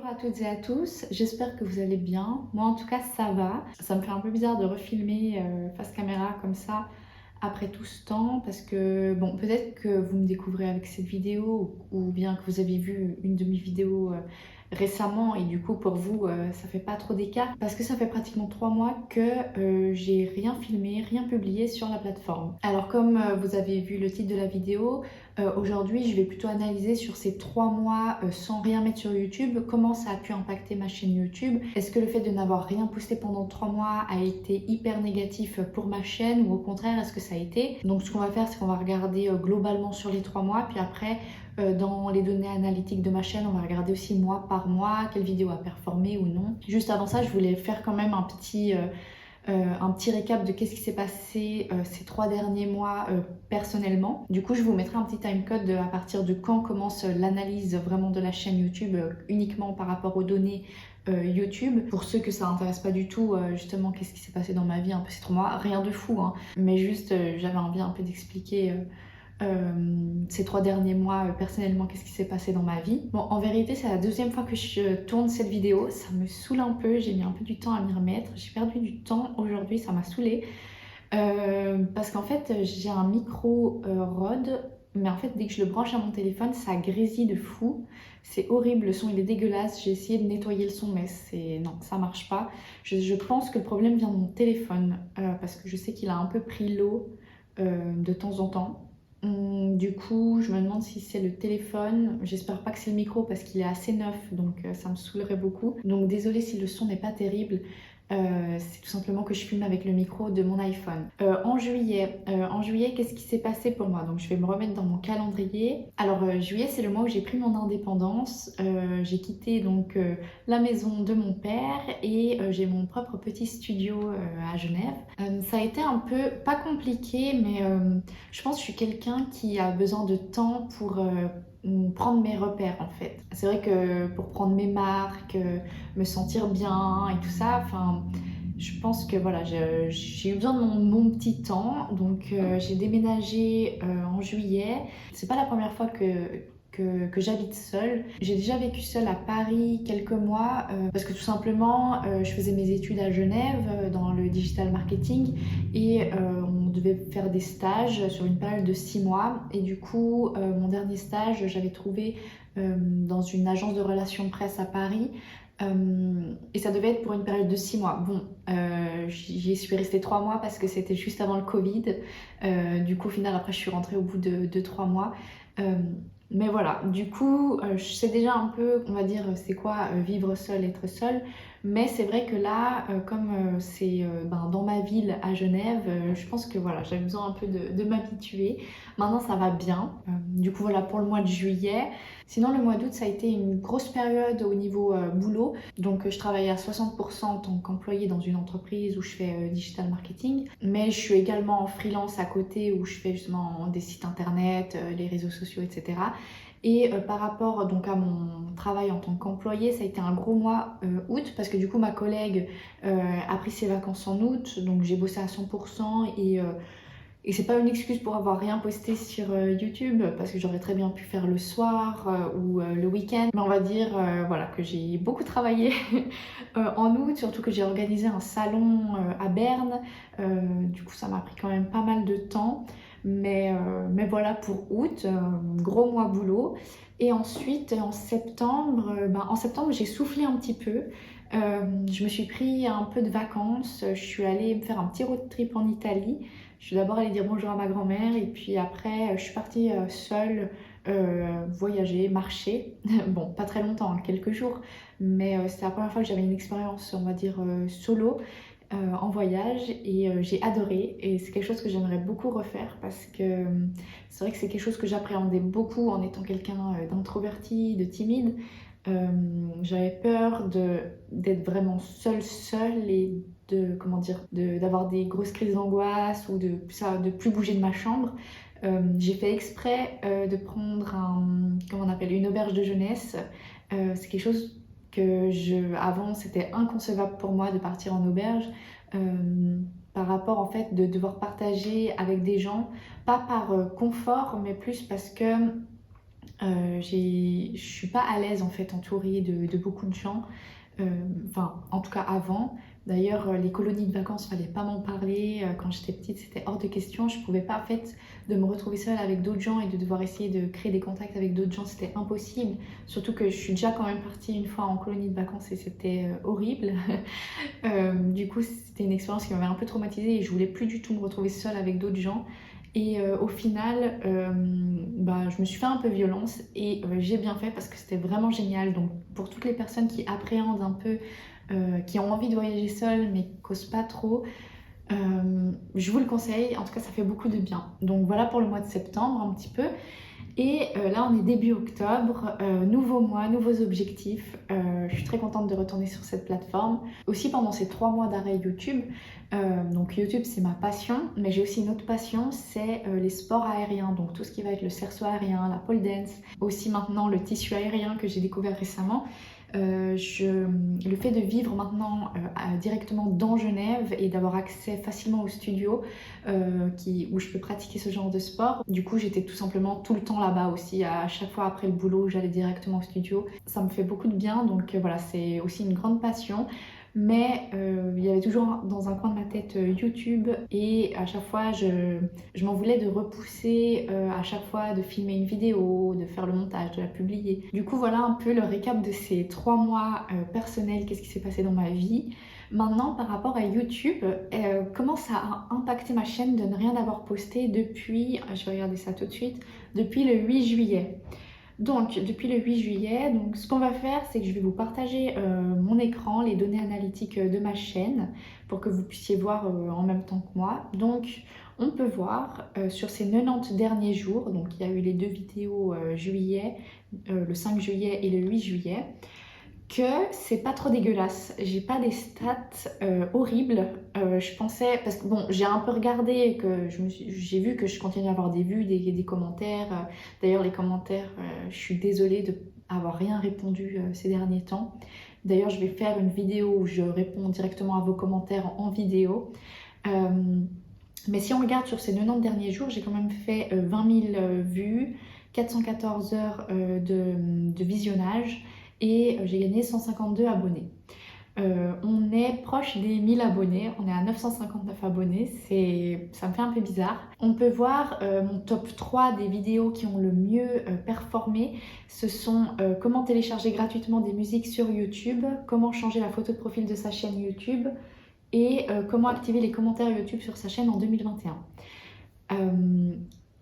à toutes et à tous, j'espère que vous allez bien. Moi en tout cas ça va. Ça me fait un peu bizarre de refilmer face caméra comme ça après tout ce temps parce que bon, peut-être que vous me découvrez avec cette vidéo ou bien que vous avez vu une de mes vidéos récemment et du coup pour vous ça fait pas trop d'écart parce que ça fait pratiquement 3 mois que j'ai rien filmé, rien publié sur la plateforme. Alors comme vous avez vu le titre de la vidéo, aujourd'hui je vais plutôt analyser sur ces 3 mois sans rien mettre sur YouTube, comment ça a pu impacter ma chaîne YouTube. Est-ce que le fait de n'avoir rien posté pendant 3 mois a été hyper négatif pour ma chaîne ou au contraire est-ce que ça a été? Donc ce qu'on va faire c'est qu'on va regarder globalement sur les 3 mois puis après dans les données analytiques de ma chaîne, on va regarder aussi mois par mois, quelle vidéo a performé ou non. Juste avant ça, je voulais faire quand même un petit récap de qu'est-ce qui s'est passé ces 3 derniers mois personnellement. Du coup, je vous mettrai un petit timecode à partir de quand commence l'analyse vraiment de la chaîne YouTube uniquement par rapport aux données YouTube. Pour ceux que ça intéresse pas du tout, justement, qu'est-ce qui s'est passé dans ma vie un peu ces 3 mois, rien de fou, hein, mais juste j'avais envie un peu d'expliquer ces 3 derniers mois personnellement qu'est-ce qui s'est passé dans ma vie. Bon, en vérité c'est la deuxième fois que je tourne cette vidéo, ça me saoule un peu, j'ai mis un peu du temps à m'y remettre, j'ai perdu du temps aujourd'hui, ça m'a saoulée parce qu'en fait j'ai un micro Rode, mais en fait dès que je le branche à mon téléphone ça grésille de fou, c'est horrible, le son il est dégueulasse, j'ai essayé de nettoyer le son mais non, ça marche pas. Je pense que le problème vient de mon téléphone parce que je sais qu'il a un peu pris l'eau de temps en temps. Du coup, je me demande si c'est le téléphone. J'espère pas que c'est le micro parce qu'il est assez neuf, donc ça me saoulerait beaucoup. Donc désolée si le son n'est pas terrible. C'est tout simplement que je filme avec le micro de mon iPhone. En juillet, qu'est-ce qui s'est passé pour moi? Donc je vais me remettre dans mon calendrier. Alors juillet, c'est le mois où j'ai pris mon indépendance. J'ai quitté donc la maison de mon père et j'ai mon propre petit studio à Genève. Ça a été un peu, pas compliqué, mais je pense que je suis quelqu'un qui a besoin de temps pour prendre mes repères en fait. C'est vrai que pour prendre mes marques, me sentir bien et tout ça, enfin, je pense que voilà, j'ai eu besoin de mon petit temps. Donc j'ai déménagé en juillet. C'est pas la première fois que j'habite seule. J'ai déjà vécu seule à Paris quelques mois parce que tout simplement je faisais mes études à Genève dans le digital marketing et on devait faire des stages sur une période de 6 mois et du coup mon dernier stage j'avais trouvé dans une agence de relations presse à Paris et ça devait être pour une période de 6 mois. Bon, j'y suis restée 3 mois parce que c'était juste avant le Covid. Du coup, au final, après, je suis rentrée au bout de 3 mois. Mais voilà, du coup, je sais déjà un peu, on va dire, c'est quoi vivre seule, être seule. Mais c'est vrai que là, comme c'est dans ma ville à Genève, je pense que voilà, j'avais besoin un peu de m'habituer. Maintenant, ça va bien. Du coup, voilà pour le mois de juillet. Sinon, le mois d'août, ça a été une grosse période au niveau boulot. Donc, je travaillais à 60% en tant qu'employée dans une entreprise où je fais digital marketing. Mais je suis également en freelance à côté où je fais justement des sites internet, les réseaux sociaux, etc. Et par rapport donc à mon travail en tant qu'employée, ça a été un gros mois août parce que du coup ma collègue a pris ses vacances en août, donc j'ai bossé à 100% et c'est pas une excuse pour avoir rien posté sur YouTube parce que j'aurais très bien pu faire le soir ou le week-end. Mais on va dire voilà, que j'ai beaucoup travaillé en août, surtout que j'ai organisé un salon à Berne. Du coup ça m'a pris quand même pas mal de temps. Mais voilà pour août, gros mois boulot. Et ensuite en septembre, j'ai soufflé un petit peu. Je me suis pris un peu de vacances. Je suis allée me faire un petit road trip en Italie. Je suis d'abord allée dire bonjour à ma grand-mère et puis après je suis partie seule voyager, marcher. Bon, pas très longtemps, hein, quelques jours, mais c'était la première fois que j'avais une expérience, on va dire, solo en voyage et j'ai adoré et c'est quelque chose que j'aimerais beaucoup refaire parce que c'est vrai que c'est quelque chose que j'appréhendais beaucoup en étant quelqu'un d'introverti, de timide. J'avais peur d'être vraiment seule et d'avoir des grosses crises d'angoisse ou de plus bouger de ma chambre. J'ai fait exprès de prendre comment on appelle, une auberge de jeunesse. C'est quelque chose avant c'était inconcevable pour moi de partir en auberge par rapport en fait de devoir partager avec des gens, pas par confort mais plus parce que Je suis pas à l'aise en fait entourée de beaucoup de gens. Enfin, en tout cas avant. D'ailleurs, les colonies de vacances, fallait pas m'en parler. Quand j'étais petite, c'était hors de question. Je pouvais pas, en fait, de me retrouver seule avec d'autres gens et de devoir essayer de créer des contacts avec d'autres gens, c'était impossible. Surtout que je suis déjà quand même partie une fois en colonie de vacances et c'était horrible. Du coup, c'était une expérience qui m'avait un peu traumatisée et je voulais plus du tout me retrouver seule avec d'autres gens. Et au final, je me suis fait un peu violence et j'ai bien fait parce que c'était vraiment génial. Donc pour toutes les personnes qui appréhendent un peu, qui ont envie de voyager seules mais qui n'osent pas trop, je vous le conseille. En tout cas, ça fait beaucoup de bien. Donc voilà pour le mois de septembre un petit peu. Et là, on est début octobre, nouveau mois, nouveaux objectifs. Je suis très contente de retourner sur cette plateforme. Aussi pendant ces 3 mois d'arrêt YouTube, donc YouTube c'est ma passion, mais j'ai aussi une autre passion, c'est les sports aériens. Donc tout ce qui va être le cerceau aérien, la pole dance, aussi maintenant le tissu aérien que j'ai découvert récemment. Le fait de vivre maintenant directement dans Genève et d'avoir accès facilement au studio où je peux pratiquer ce genre de sport. Du coup, j'étais tout simplement tout le temps là-bas aussi. À chaque fois après le boulot, j'allais directement au studio. Ça me fait beaucoup de bien, donc voilà, c'est aussi une grande passion. Mais il y avait toujours dans un coin de ma tête YouTube et à chaque fois je m'en voulais de repousser à chaque fois de filmer une vidéo, de faire le montage, de la publier. Du coup voilà un peu le récap de ces 3 mois personnels, qu'est-ce qui s'est passé dans ma vie. Maintenant par rapport à YouTube, comment ça a impacté ma chaîne de ne rien avoir posté depuis, je vais regarder ça tout de suite, depuis le 8 juillet. Donc, depuis le 8 juillet, donc, ce qu'on va faire, c'est que je vais vous partager mon écran, les données analytiques de ma chaîne, pour que vous puissiez voir en même temps que moi. Donc, on peut voir sur ces 90 derniers jours, donc il y a eu les 2 vidéos juillet, le 5 juillet et le 8 juillet, que c'est pas trop dégueulasse. J'ai pas des stats horribles. Je pensais, parce que bon, j'ai un peu regardé et que j'ai vu que je continuais à avoir des vues, des commentaires. D'ailleurs, les commentaires, je suis désolée de avoir rien répondu ces derniers temps. D'ailleurs, je vais faire une vidéo où je réponds directement à vos commentaires en vidéo. Mais si on regarde sur ces 90 derniers jours, j'ai quand même fait 20 000 vues, 414 heures de visionnage et j'ai gagné 152 abonnés. On est proche des 1000 abonnés, on est à 959 abonnés, ça me fait un peu bizarre. On peut voir mon top 3 des vidéos qui ont le mieux performé. Ce sont comment télécharger gratuitement des musiques sur YouTube, comment changer la photo de profil de sa chaîne YouTube et comment activer les commentaires YouTube sur sa chaîne en 2021.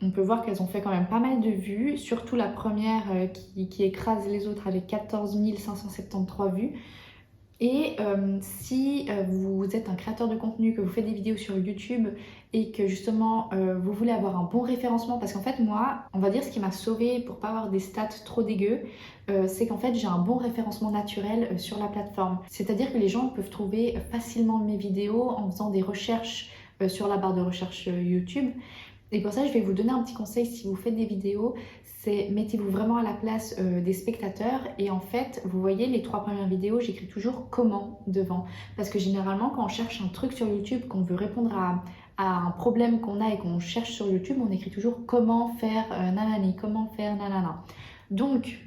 On peut voir qu'elles ont fait quand même pas mal de vues, surtout la première qui écrase les autres avec 14 573 vues. Et si vous êtes un créateur de contenu, que vous faites des vidéos sur YouTube et que justement vous voulez avoir un bon référencement, parce qu'en fait moi, on va dire ce qui m'a sauvée pour pas avoir des stats trop dégueux, c'est qu'en fait j'ai un bon référencement naturel sur la plateforme. C'est-à-dire que les gens peuvent trouver facilement mes vidéos en faisant des recherches sur la barre de recherche YouTube. Et pour ça, je vais vous donner un petit conseil si vous faites des vidéos, c'est mettez-vous vraiment à la place des spectateurs et en fait, vous voyez les 3 premières vidéos, j'écris toujours comment devant. Parce que généralement, quand on cherche un truc sur YouTube, qu'on veut répondre à un problème qu'on a et qu'on cherche sur YouTube, on écrit toujours comment faire nanani, comment faire nanana. Donc,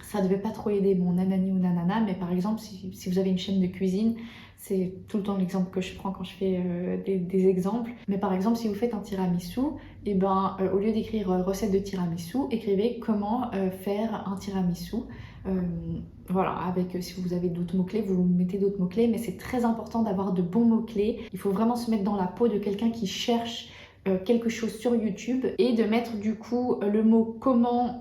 ça ne devait pas trop aider mon nanani ou nanana, mais par exemple, si vous avez une chaîne de cuisine, c'est tout le temps l'exemple que je prends quand je fais des exemples. Mais par exemple, si vous faites un tiramisu, et ben, au lieu d'écrire recette de tiramisu, écrivez comment faire un tiramisu. Voilà, si vous avez d'autres mots-clés, vous mettez d'autres mots-clés, mais c'est très important d'avoir de bons mots-clés. Il faut vraiment se mettre dans la peau de quelqu'un qui cherche quelque chose sur YouTube et de mettre du coup le mot comment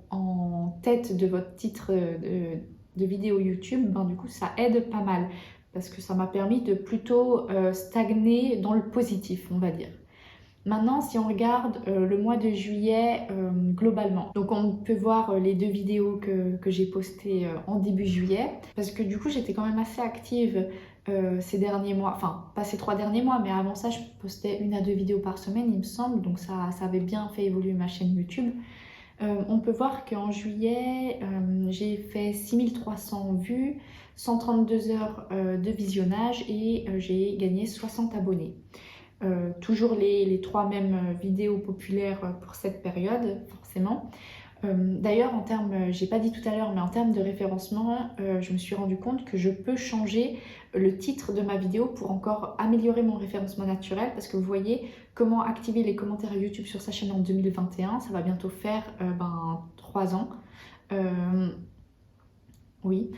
en tête de votre titre de vidéo YouTube, ben, du coup ça aide pas mal parce que ça m'a permis de plutôt stagner dans le positif, on va dire. Maintenant, si on regarde le mois de juillet globalement, donc on peut voir les 2 vidéos que j'ai postées en début juillet, parce que du coup j'étais quand même assez active ces derniers mois, enfin pas ces 3 derniers mois, mais avant ça je postais 1 à 2 vidéos par semaine il me semble, donc ça avait bien fait évoluer ma chaîne YouTube. On peut voir qu'en juillet, j'ai fait 6300 vues, 132 heures de visionnage et j'ai gagné 60 abonnés. Toujours les 3 mêmes vidéos populaires pour cette période, forcément. D'ailleurs, en termes, j'ai pas dit tout à l'heure, mais en termes de référencement, je me suis rendu compte que je peux changer le titre de ma vidéo pour encore améliorer mon référencement naturel, parce que vous voyez comment activer les commentaires YouTube sur sa chaîne en 2021, ça va bientôt faire 3 ans. Oui.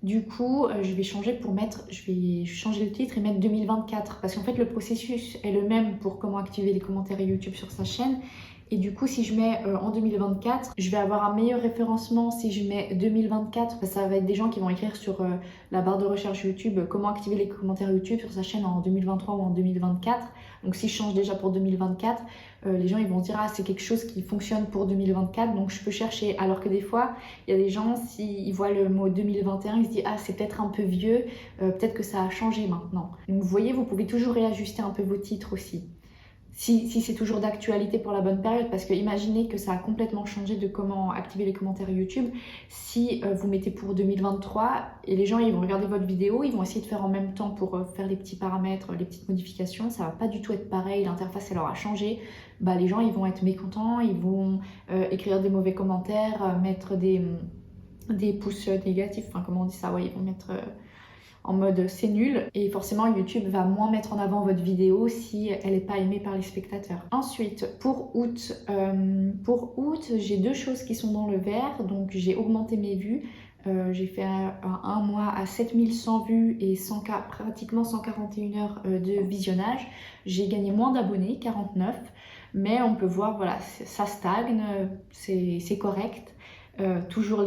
Du coup, je vais changer je vais changer le titre et mettre 2024 parce qu'en fait le processus est le même pour comment activer les commentaires YouTube sur sa chaîne. Et du coup, si je mets en 2024, je vais avoir un meilleur référencement si je mets 2024 parce que ça va être des gens qui vont écrire sur la barre de recherche YouTube comment activer les commentaires YouTube sur sa chaîne en 2023 ou en 2024. Donc si je change déjà pour 2024, les gens ils vont dire ah c'est quelque chose qui fonctionne pour 2024 donc je peux chercher. Alors que des fois, il y a des gens s'ils voient le mot 2021, ils se disent ah c'est peut-être un peu vieux, peut-être que ça a changé maintenant. Donc vous voyez, vous pouvez toujours réajuster un peu vos titres aussi. Si c'est toujours d'actualité pour la bonne période, parce que imaginez que ça a complètement changé de comment activer les commentaires YouTube. Si vous mettez pour 2023 et les gens ils vont regarder votre vidéo, ils vont essayer de faire en même temps pour faire les petits paramètres, les petites modifications, ça va pas du tout être pareil, l'interface elle aura changé. Bah, les gens ils vont être mécontents, ils vont écrire des mauvais commentaires, mettre des pouces négatifs, enfin comment on dit ça, ouais, ils vont mettre en mode c'est nul et forcément YouTube va moins mettre en avant votre vidéo si elle n'est pas aimée par les spectateurs. Ensuite pour août, j'ai 2 choses qui sont dans le vert, donc j'ai augmenté mes vues. J'ai fait un mois à 7100 vues et pratiquement 141 heures de visionnage. J'ai gagné moins d'abonnés, 49, mais on peut voir, voilà, ça stagne, c'est correct. Toujours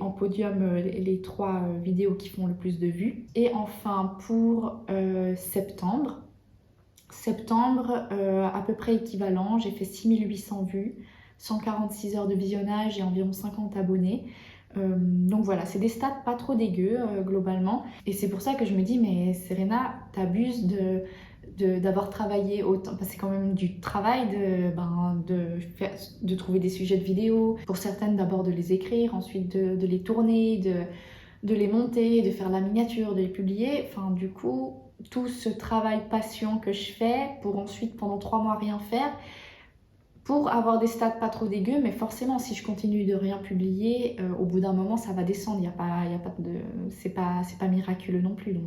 en podium les 3 vidéos qui font le plus de vues. Et enfin pour septembre, à peu près équivalent, j'ai fait 6800 vues, 146 heures de visionnage et environ 50 abonnés. Donc voilà, c'est des stats pas trop dégueux globalement. Et c'est pour ça que je me dis, mais Serena, t'abuses d'avoir travaillé autant, parce que c'est quand même du travail de trouver des sujets de vidéo, pour certaines d'abord de les écrire, ensuite de les tourner, de les monter, de faire la miniature, de les publier. Enfin du coup, tout ce travail passion que je fais pour ensuite pendant 3 mois rien faire, pour avoir des stats pas trop dégueux, mais forcément si je continue de rien publier, au bout d'un moment ça va descendre, c'est pas miraculeux non plus.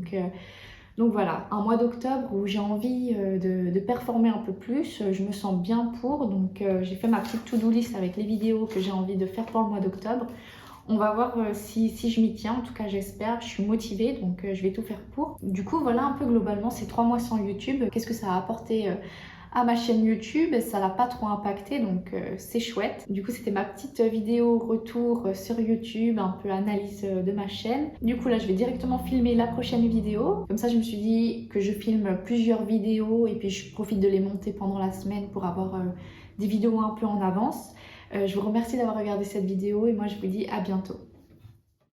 Donc voilà, un mois d'octobre où j'ai envie de performer un peu plus, je me sens bien pour, donc j'ai fait ma petite to-do list avec les vidéos que j'ai envie de faire pour le mois d'octobre. On va voir si je m'y tiens, en tout cas j'espère, je suis motivée, donc je vais tout faire pour. Du coup voilà un peu globalement ces 3 mois sans YouTube, qu'est-ce que ça a apporté à ma chaîne YouTube, ça l'a pas trop impacté, donc c'est chouette. Du coup c'était ma petite vidéo retour sur YouTube, un peu analyse de ma chaîne. Du coup là je vais directement filmer la prochaine vidéo, comme ça je me suis dit que je filme plusieurs vidéos et puis je profite de les monter pendant la semaine pour avoir des vidéos un peu en avance. Je vous remercie d'avoir regardé cette vidéo et moi je vous dis à bientôt.